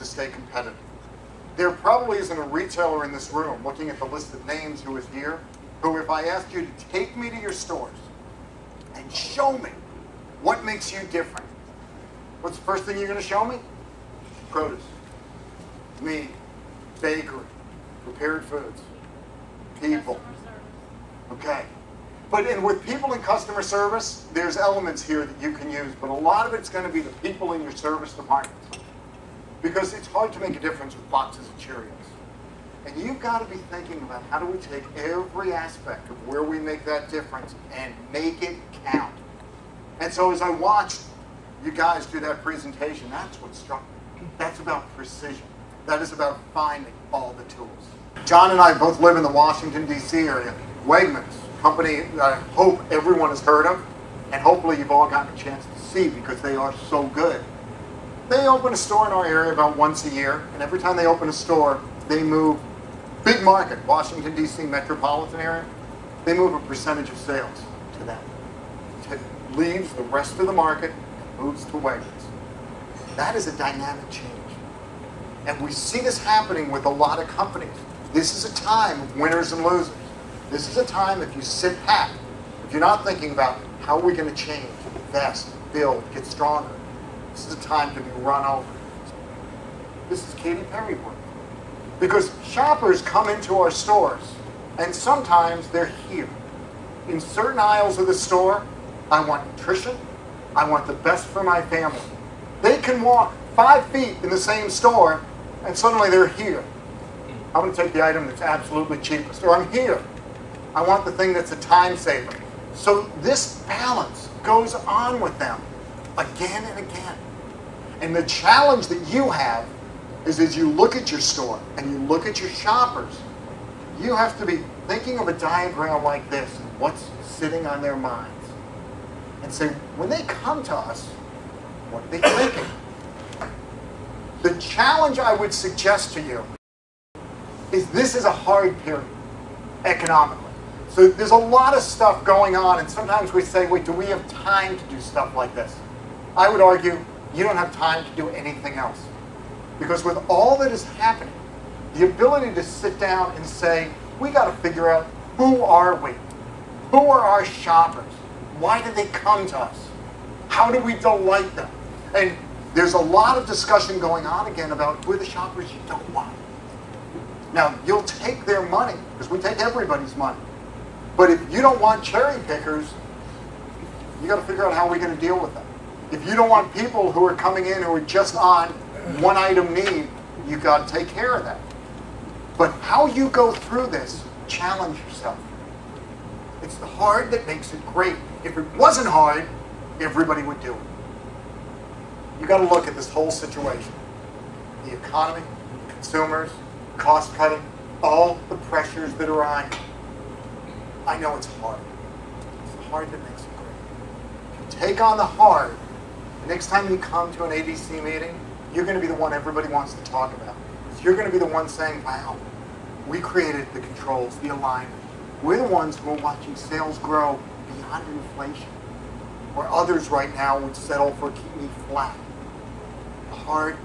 to stay competitive. There probably isn't a retailer in this room, looking at the list of names who is here, who if I asked you to take me to your stores and show me what makes you different, what's the first thing you're going to show me? Produce, meat, bakery, prepared foods, people. Okay. But with people in customer service, there's elements here that you can use, but a lot of it's going to be the people in your service departments. Because it's hard to make a difference with boxes of Cheerios. And you've got to be thinking about how do we take every aspect of where we make that difference and make it count. And so as I watched you guys do that presentation, that's what struck me. That's about precision. That is about finding all the tools. John and I both live in the Washington, D.C. area. Wegmans, company that I hope everyone has heard of, and hopefully you've all gotten a chance to see because they are so good. They open a store in our area about once a year, and every time they open a store, they move, big market, Washington, D.C. metropolitan area, they move a percentage of sales to them. It leaves the rest of the market and moves to Wegmans. That is a dynamic change. And we see this happening with a lot of companies. This is a time of winners and losers. This is a time if you sit back, if you're not thinking about how are we going to change, invest, build, get stronger, this is a time to be run over. This is Katy Perry work. Because shoppers come into our stores, and sometimes they're here. In certain aisles of the store, I want nutrition, I want the best for my family. They can walk 5 feet in the same store, and suddenly they're here. I'm going to take the item that's absolutely cheapest, or I'm here. I want the thing that's a time saver. So this balance goes on with them again and again. And the challenge that you have is as you look at your store and you look at your shoppers, you have to be thinking of a diagram like this and what's sitting on their minds. And say, when they come to us, what are they thinking? The challenge I would suggest to you is this is a hard period economically. So there's a lot of stuff going on, and sometimes we say, wait, do we have time to do stuff like this? I would argue you don't have time to do anything else. Because with all that is happening, the ability to sit down and say, we got to figure out who are we? Who are our shoppers? Why do they come to us? How do we delight them? And there's a lot of discussion going on again about who are the shoppers you don't want. Now, you'll take their money, because we take everybody's money. But if you don't want cherry pickers, you got to figure out how we're going to deal with them. If you don't want people who are coming in who are just on one item need, you've got to take care of that. But how you go through this, challenge yourself. It's the hard that makes it great. If it wasn't hard, everybody would do it. You got to look at this whole situation. The economy, consumers, cost cutting, all the pressures that are on you. I know it's hard. It's the hard that makes it great. If you take on the hard, the next time you come to an ADC meeting, you're going to be the one everybody wants to talk about. So you're going to be the one saying, wow, we created the controls, the alignment. We're the ones who are watching sales grow beyond inflation, where others right now would settle for keeping me flat. The hard